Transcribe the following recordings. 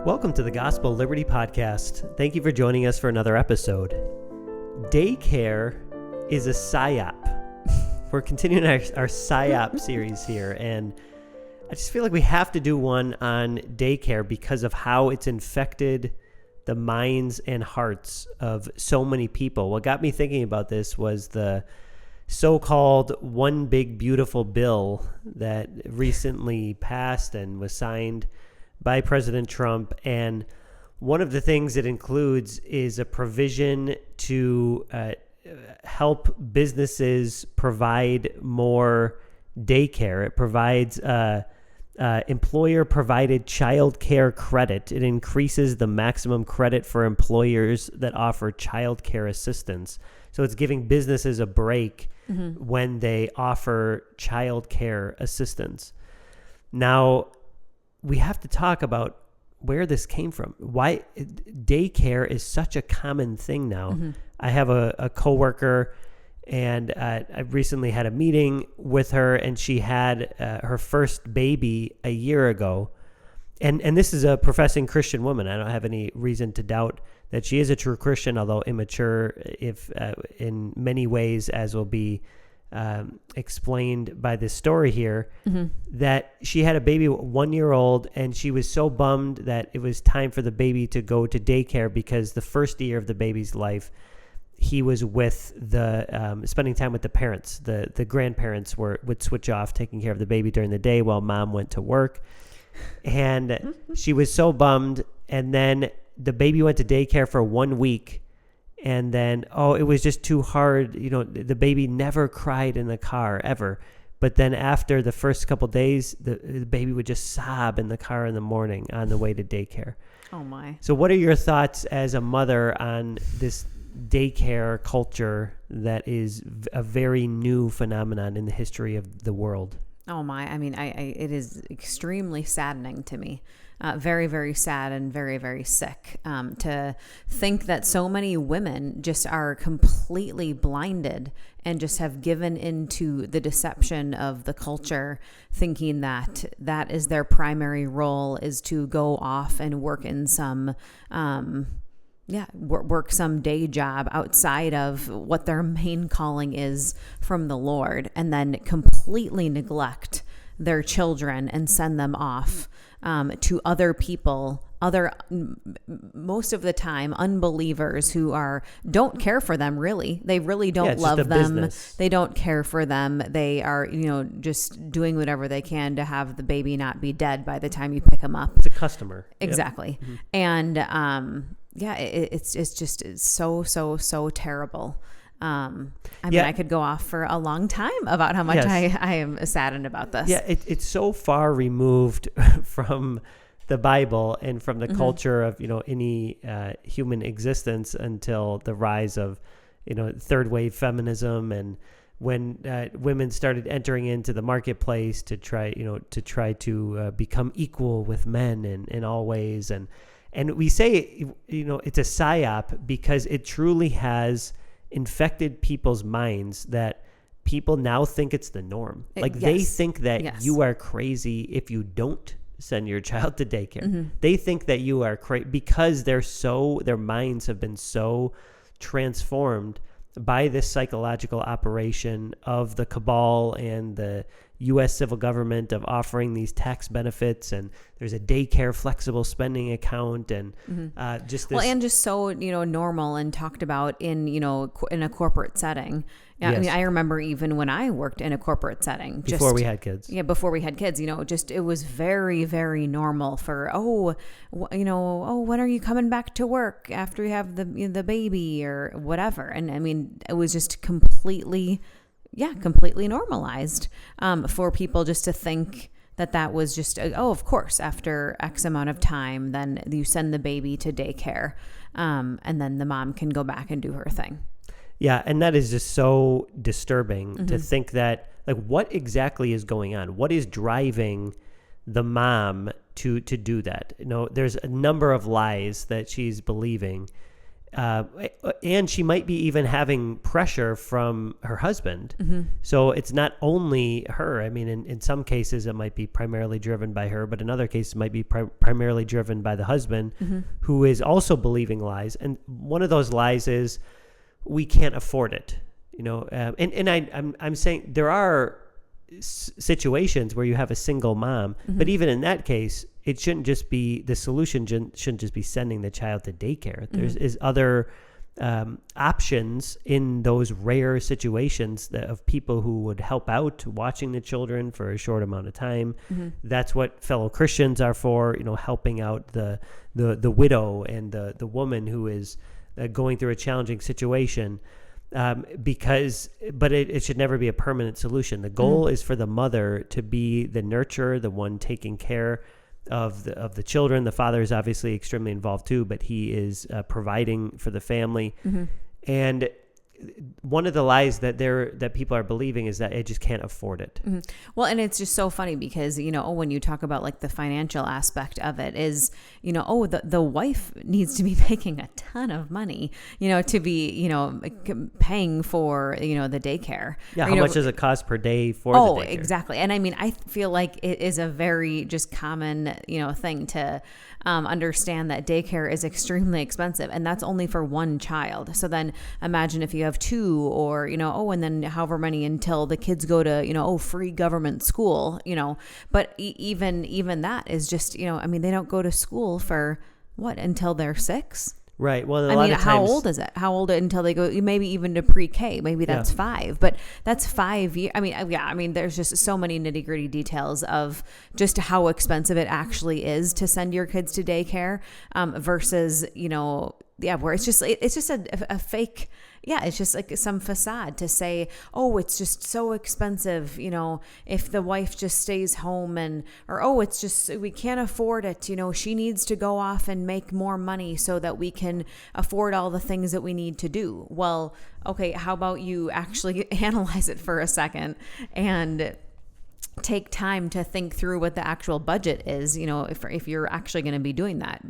Welcome to the Gospel Liberty Podcast. Thank you for joining us for another episode. Daycare is a psyop. We're continuing our psyop series here, and I just feel like we have to do one on daycare because of how it's infected the minds and hearts of so many people. What got me thinking about this was the so-called One Big Beautiful Bill that recently passed and was signed by President Trump. And one of the things it includes is a provision to help businesses provide more daycare. It provides employer-provided child care credit. It increases the maximum credit for employers that offer child care assistance. So it's giving businesses a break when they offer child care assistance. Now, we have to talk about where this came from. Why daycare is such a common thing now. I have a coworker, and I recently had a meeting with her, and she had her first baby a year ago. And this is a professing Christian woman. I don't have any reason to doubt that she is a true Christian, although immature if in many ways, as will be explained by this story here, that she had a baby 1 year old, and she was so bummed that it was time for the baby to go to daycare because the first year of the baby's life, he was with the spending time with the parents. The grandparents would switch off taking care of the baby during the day while mom went to work. And she was so bummed. And then the baby went to daycare for 1 week. And then, it was just too hard. You know, the baby never cried in the car ever. But then after the first couple days, the baby would just sob in the car in the morning on the way to daycare. Oh, my. So what are your thoughts as a mother on this daycare culture that is a very new phenomenon in the history of the world? Oh, my. I mean, it is extremely saddening to me. Very, very sad and very, very sick to think that so many women just are completely blinded and just have given into the deception of the culture, thinking that that is their primary role, is to go off and work in some work some day job outside of what their main calling is from the Lord, and then completely neglect their children and send them off to other people, most of the time, unbelievers who don't care for them, really. They really don't love them. Business. They don't care for them. They are, just doing whatever they can to have the baby not be dead by the time you pick them up. It's a customer. Exactly. Yep. And, it's just so terrible. I could go off for a long time about how much I am saddened about this. Yeah, it's so far removed from the Bible and from the culture of, any human existence until the rise of, third wave feminism, and when women started entering into the marketplace to try to become equal with men in all ways. And we say, it's a psyop because it truly has infected people's minds that people now think it's the norm. They think that you are crazy if you don't send your child to daycare. They think that you are crazy because their minds have been so transformed by this psychological operation of the cabal and the U.S. civil government of offering these tax benefits, and there's a daycare flexible spending account, and just this. Well, and just so normal and talked about in in a corporate setting. Yes. I mean, I remember even when I worked in a corporate setting before we had kids. Yeah, before we had kids, it was very, very normal for when are you coming back to work after you have the baby or whatever, and I mean it was just completely normalized for people just to think that was just, of course, after X amount of time, then you send the baby to daycare, and then the mom can go back and do her thing. Yeah, and that is just so disturbing to think that, what exactly is going on? What is driving the mom to do that? There's a number of lies that she's believing. And she might be even having pressure from her husband. So it's not only her. I mean, in some cases, it might be primarily driven by her, but in other cases, it might be primarily driven by the husband, who is also believing lies. And one of those lies is, we can't afford it. I'm saying there are situations where you have a single mom, but even in that case, it shouldn't just be, the solution shouldn't just be sending the child to daycare. There's other options in those rare situations of people who would help out watching the children for a short amount of time. That's what fellow Christians are for, helping out the widow and the woman who is going through a challenging situation. But it should never be a permanent solution. The goal is for the mother to be the nurturer, the one taking care of the children. The father is obviously extremely involved too, but he is providing for the family. And one of the lies that people are believing is that I just can't afford it. Well, and it's just so funny because, when you talk about like the financial aspect of it is, the wife needs to be making a ton of money, to be, paying for, the daycare. Yeah. How much does it cost per day for the daycare? Exactly. And I mean, I feel like it is a very just common, thing to understand that daycare is extremely expensive, and that's only for one child. So then imagine if you have two, or and then however many until the kids go to free government school, but even that is just they don't go to school for until they're 6. Right. Well, how old is it? How old until they go, maybe even to pre-K? Maybe that's 5, but that's 5 years. I mean, there's just so many nitty gritty details of just how expensive it actually is to send your kids to daycare, versus, where it's just a fake. Yeah, it's just like some facade to say, it's just so expensive, if the wife just stays home it's just, we can't afford it. She needs to go off and make more money so that we can afford all the things that we need to do. Well, okay, how about you actually analyze it for a second and take time to think through what the actual budget is, if you're actually going to be doing that.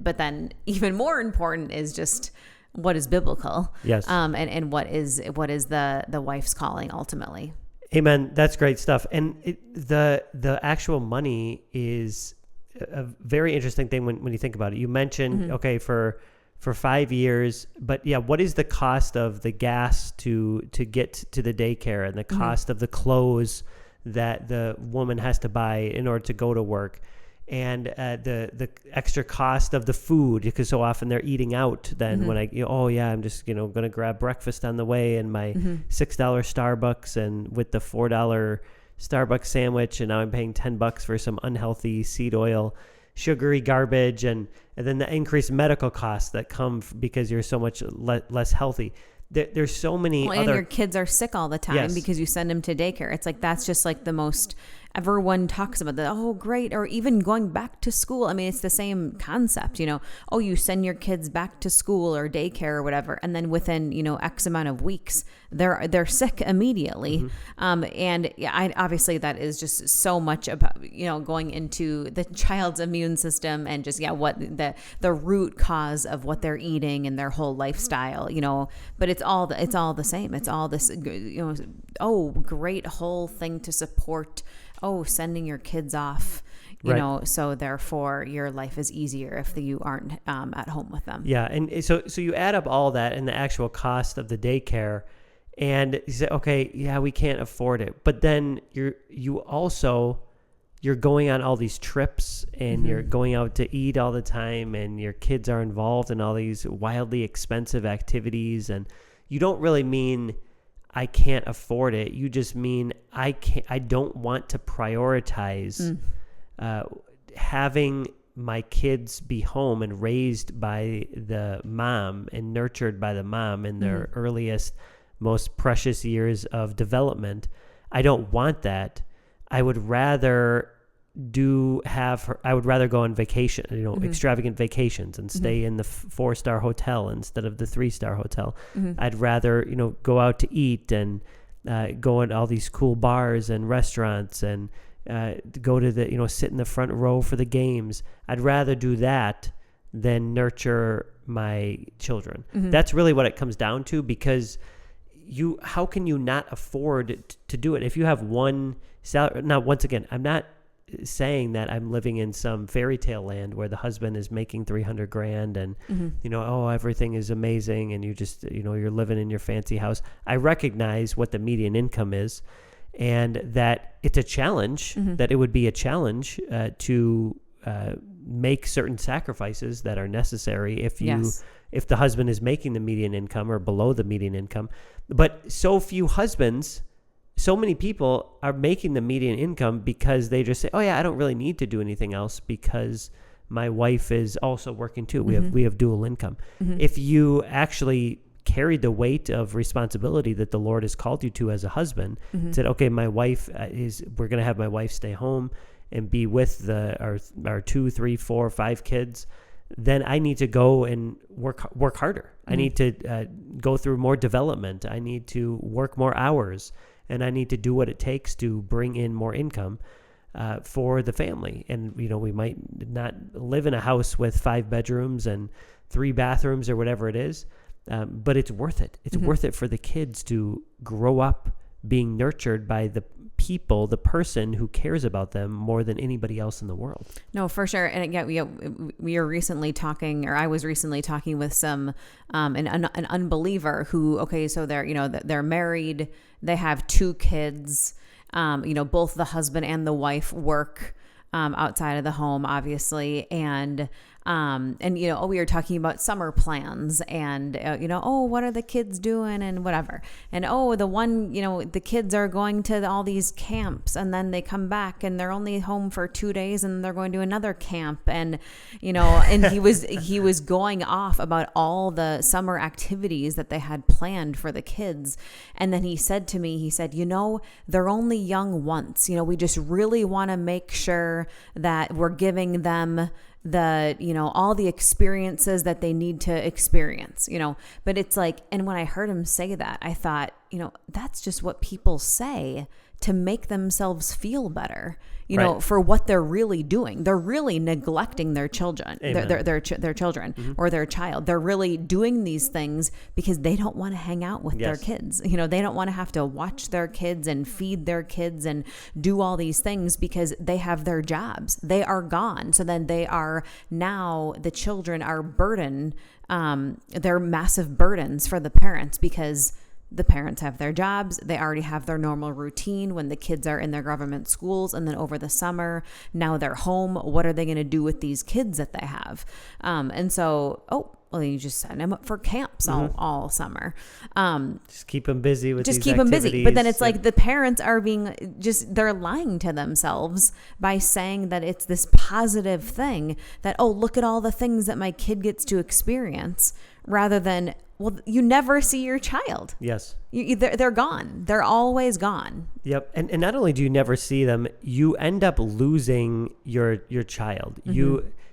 But then even more important is just, what is biblical? Yes. And what is the wife's calling ultimately? Amen. That's great stuff. And the actual money is a very interesting thing when you think about it. You mentioned, okay, for 5 years, but yeah, what is the cost of the gas to get to the daycare, and the cost of the clothes that the woman has to buy in order to go to work? And the extra cost of the food, because so often they're eating out. Then when I'm just going to grab breakfast on the way, and my $6 Starbucks, and with the $4 Starbucks sandwich, and now I'm paying $10 for some unhealthy seed oil, sugary garbage, and then the increased medical costs that come because you're so much less healthy. There's so many and your kids are sick all the time because you send them to daycare. It's like, that's just like the most, everyone talks about that. Oh, great. Or even going back to school. I mean, it's the same concept, you send your kids back to school or daycare or whatever. And then within, X amount of weeks, they're sick immediately. And obviously that is just so much about, going into the child's immune system and just, what the root cause of what they're eating and their whole lifestyle, but it's all the same. It's all this, great whole thing to support, sending your kids off, so therefore your life is easier if you aren't at home with them. Yeah. And so you add up all that and the actual cost of the daycare, and you say, okay, yeah, we can't afford it. But then you're going on all these trips, and you're going out to eat all the time, and your kids are involved in all these wildly expensive activities, and you don't really mean I can't afford it. You just mean I don't want to prioritize having my kids be home and raised by the mom and nurtured by the mom in their earliest, most precious years of development. I don't want that. I would rather go on vacation, extravagant vacations, and stay in the 4-star hotel instead of the 3-star hotel. I'd rather, go out to eat and go in all these cool bars and restaurants, and go to sit in the front row for the games. I'd rather do that than nurture my children. That's really what it comes down to, because how can you not afford to do it if you have one salary? Now, once again, I'm not saying that I'm living in some fairy tale land where the husband is making $300,000 and everything is amazing and you just you're living in your fancy house. I recognize what the median income is, and that it's a challenge, that it would be a challenge to make certain sacrifices that are necessary if the husband is making the median income or below the median income. But so few husbands, so many people are making the median income because they just say, oh yeah, I don't really need to do anything else because my wife is also working too. We have dual income. If you actually carried the weight of responsibility that the Lord has called you to as a husband, said, okay, my wife we're going to have my wife stay home and be with our 2, 3, 4, 5 kids, then I need to go and work harder. I need to go through more development. I need to work more hours. And I need to do what it takes to bring in more income for the family. And, we might not live in a house with 5 bedrooms and 3 bathrooms or whatever it is, but it's worth it. It's worth it for the kids to grow up being nurtured by the person who cares about them more than anybody else in the world. No, for sure. And again, we are recently talking, or I was recently talking with some, an unbeliever who, so they're married, they have 2 kids, both the husband and the wife work, outside of the home, obviously. And we were talking about summer plans and, what are the kids doing and whatever. And, the kids are going to all these camps and then they come back and they're only home for 2 days and they're going to another camp. And, and he was going off about all the summer activities that they had planned for the kids. And then he said to me, they're only young once, we just really want to make sure that we're giving them all the experiences that they need to experience, but it's like, and when I heard him say that, I thought, that's just what people say to make themselves feel better, for what they're really doing. They're really neglecting their children, their children or their child. They're really doing these things because they don't want to hang out with their kids. They don't want to have to watch their kids and feed their kids and do all these things because they have their jobs. They are gone. So then the children are burden. They're massive burdens for the parents because the parents have their jobs. They already have their normal routine when the kids are in their government schools. And then over the summer, now they're home. What are they going to do with these kids that they have? You just sign them up for camps all summer. Just keep them busy with just keep them busy. But then it's like the parents are they're lying to themselves by saying that it's this positive thing that, look at all the things that my kid gets to experience, rather than, well, you never see your child. Yes. They're gone. They're always gone. Yep. And not only do you never see them, you end up losing your child.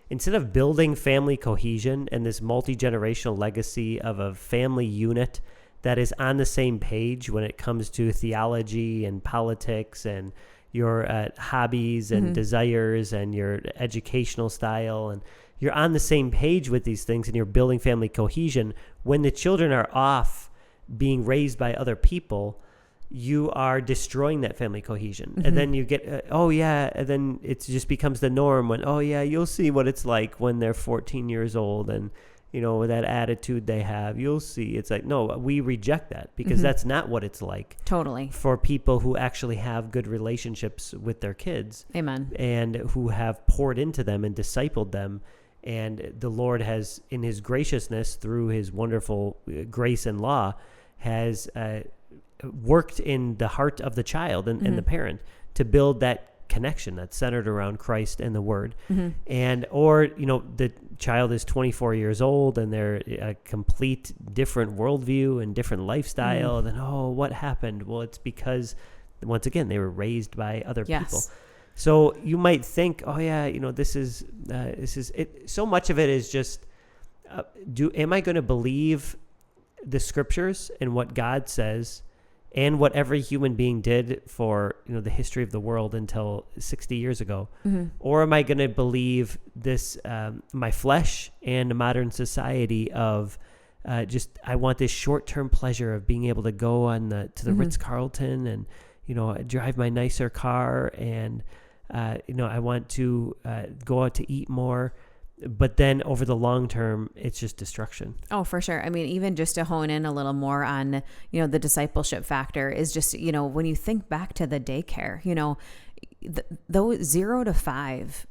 Instead of building family cohesion and this multi-generational legacy of a family unit that is on the same page when it comes to theology and politics and your hobbies and desires and your educational style, and you're on the same page with these things and you're building family cohesion, when the children are off being raised by other people, you are destroying that family cohesion. And then you get, and then it just becomes the norm when, you'll see what it's like when they're 14 years old and, that attitude they have, you'll see. It's like, no, we reject that because that's not what it's like. Totally. For people who actually have good relationships with their kids. Amen. And who have poured into them and discipled them. And the Lord has, in his graciousness, through his wonderful grace and law, has worked in the heart of the child and the parent to build that connection that's centered around Christ and the Word. Or the child is 24 years old and they're a complete different worldview and different lifestyle. Then, what happened? Well, it's because, once again, they were raised by other people. So you might think, this is it. So much of it is just, am I going to believe the scriptures and what God says and what every human being did for, the history of the world until 60 years ago? Or am I going to believe this, my flesh and modern society of I want this short-term pleasure of being able to go to the Ritz-Carlton and, drive my nicer car, and, I want to go out to eat more. But then over the long term, it's just destruction. Oh, for sure. I mean, even just to hone in a little more on, the discipleship factor is just, when you think back to the daycare, those 0 to 5,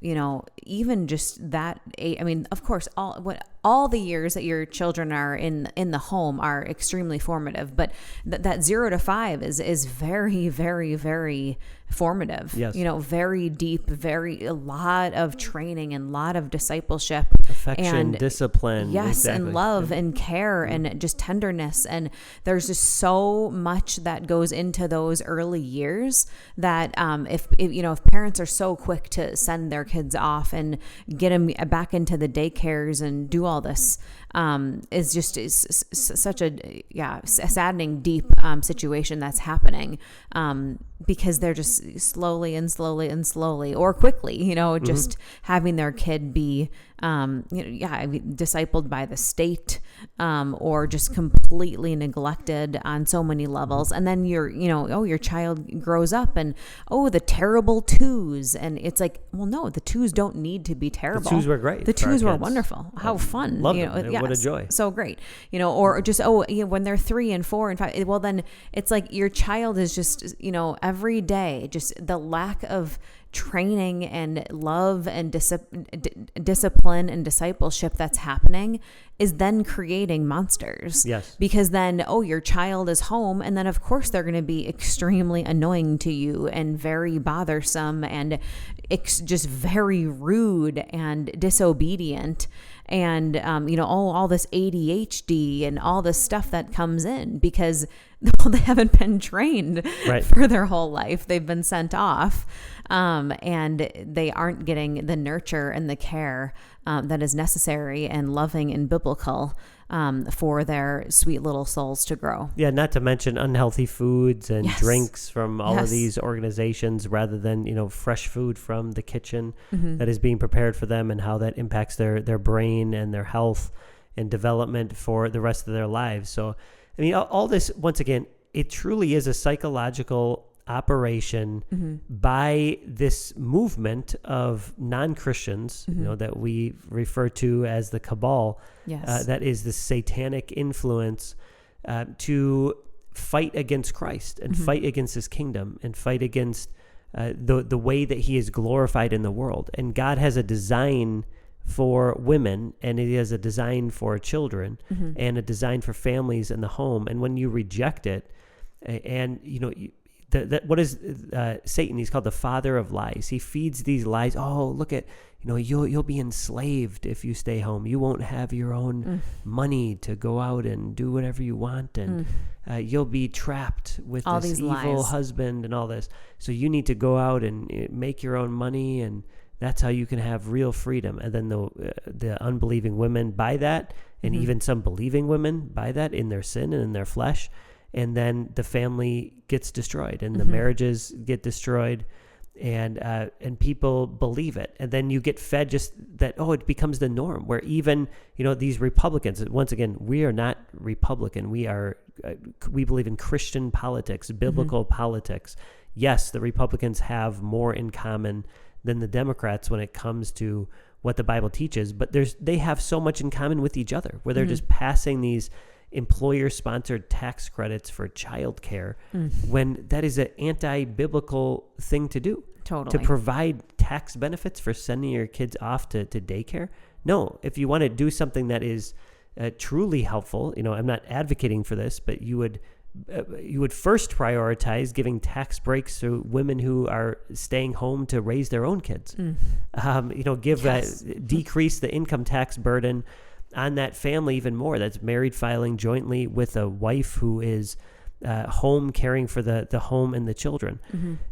even just that age, I mean, of course, all the years that your children are in the home are extremely formative, but that 0 to 5 is very, very, very formative. Yes. Very deep, a lot of training and a lot of discipleship, affection, and discipline. Yes. Exactly. And love and care and just tenderness. And there's just so much that goes into those early years that, if parents are so quick to send their kids off and get them back into the daycares and do all this, is such a saddening, deep situation that's happening, because they're just slowly or quickly, just having their kid be discipled by the state, or just completely neglected on so many levels. And then your child grows up and, the terrible twos. And it's like, well, no, the twos don't need to be terrible. The twos were great. The twos were wonderful. How fun. Love them. What a joy. So great. Or just, when they're 3 and 4 and 5, well, then it's like your child is just, every day, just the lack of training and love and discipline and discipleship that's happening is then creating monsters. Yes. Because then, your child is home, and then of course they're going to be extremely annoying to you and very bothersome and just very rude and disobedient. And, all this ADHD and all this stuff that comes in because they haven't been trained for their whole life. They've been sent off, and they aren't getting the nurture and the care that is necessary and loving and biblical for their sweet little souls to grow. Yeah, not to mention unhealthy foods and drinks from all of these organizations rather than, fresh food from the kitchen that is being prepared for them, and how that impacts their brain and their health and development for the rest of their lives. So, I mean, all this, once again, it truly is a psychological operation by this movement of non-Christians, that we refer to as the cabal. Yes. That is the satanic influence to fight against Christ and fight against his kingdom and fight against the way that he is glorified in the world. And God has a design for women, and it has a design for children and a design for families in the home. And when you reject it, and what is Satan? He's called the father of lies. He feeds these lies. Oh, look at, you'll be enslaved if you stay home. You won't have your own money to go out and do whatever you want, and you'll be trapped with all this evil lies. Husband and all this. So you need to go out and make your own money, and that's how you can have real freedom. And then the unbelieving women buy that, and even some believing women buy that in their sin and in their flesh. And then the family gets destroyed, and the marriages get destroyed, and people believe it. And then you get fed just that, it becomes the norm, where even, these Republicans, once again, we are not Republican. We believe in Christian politics, biblical politics. Yes, the Republicans have more in common than the Democrats when it comes to what the Bible teaches, but they have so much in common with each other, where they're just passing these employer-sponsored tax credits for childcare, when that is an anti-biblical thing to do. Totally. To provide tax benefits for sending your kids off to daycare. No, if you want to do something that is truly helpful, I'm not advocating for this, but you would first prioritize giving tax breaks to women who are staying home to raise their own kids. Decrease the income tax burden on that family even more, that's married filing jointly with a wife who is home caring for the home and the children.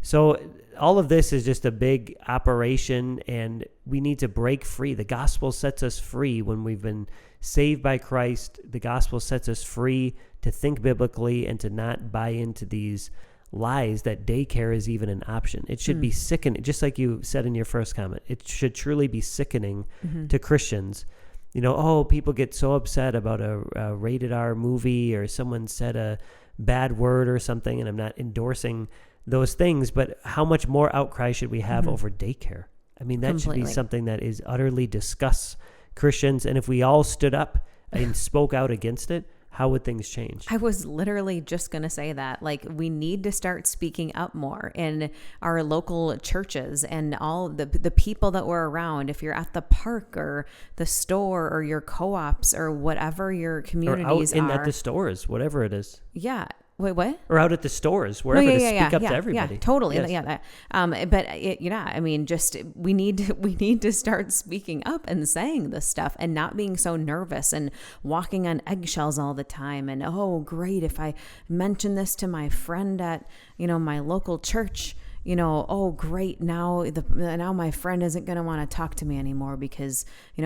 So all of this is just a big operation, and we need to break free. The gospel sets us free when we've been saved by Christ. The gospel sets us free to think biblically and to not buy into these lies that daycare is even an option. It should be sickening, just like you said in your first comment. It should truly be sickening to Christians. People get so upset about a rated R movie, or someone said a bad word or something, and I'm not endorsing those things, but how much more outcry should we have over daycare? I mean, that should be something that is utterly disgusts Christians. And if we all stood up and spoke out against it, how would things change? I was literally just going to say that. Like, we need to start speaking up more in our local churches and all the people that we're around. If you're at the park or the store or your co-ops or whatever your communities or out at the stores, whatever it is. Yeah. Wait, what? Or out at the stores, wherever, to speak up to everybody. Yeah, totally. Yes. Yeah. I mean, just we need to start speaking up and saying this stuff and not being so nervous and walking on eggshells all the time. And, oh, great, if I mention this to my friend at, my local church, oh, great, now my friend isn't going to want to talk to me anymore because,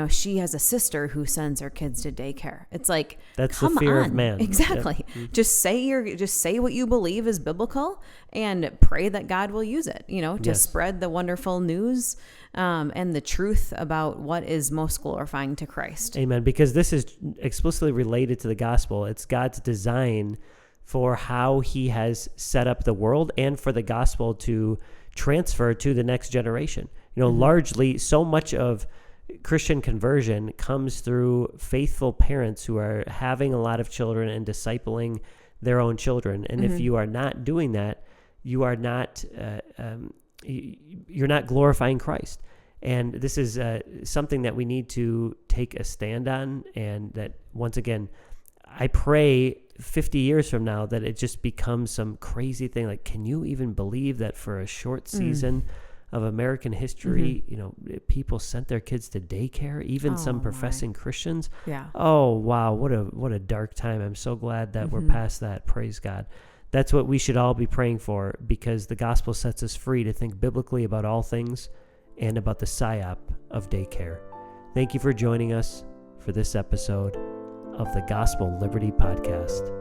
she has a sister who sends her kids to daycare. It's like, that's the fear of man. Exactly. Yep. Just say what you believe is biblical and pray that God will use it, to spread the wonderful news and the truth about what is most glorifying to Christ. Amen. Because this is explicitly related to the gospel. It's God's design for how he has set up the world and for the gospel to transfer to the next generation. Largely, so much of Christian conversion comes through faithful parents who are having a lot of children and discipling their own children. And if you are not doing that, you are not you're not glorifying Christ. And this is something that we need to take a stand on. And that, once again, I pray 50 years from now that it just becomes some crazy thing. Like, can you even believe that for a short season of American history, people sent their kids to daycare, even some professing Christians? Yeah. Oh, wow. What a dark time. I'm so glad that we're past that. Praise God. That's what we should all be praying for, because the gospel sets us free to think biblically about all things and about the psyop of daycare. Thank you for joining us for this episode of the Gospel Liberty Podcast.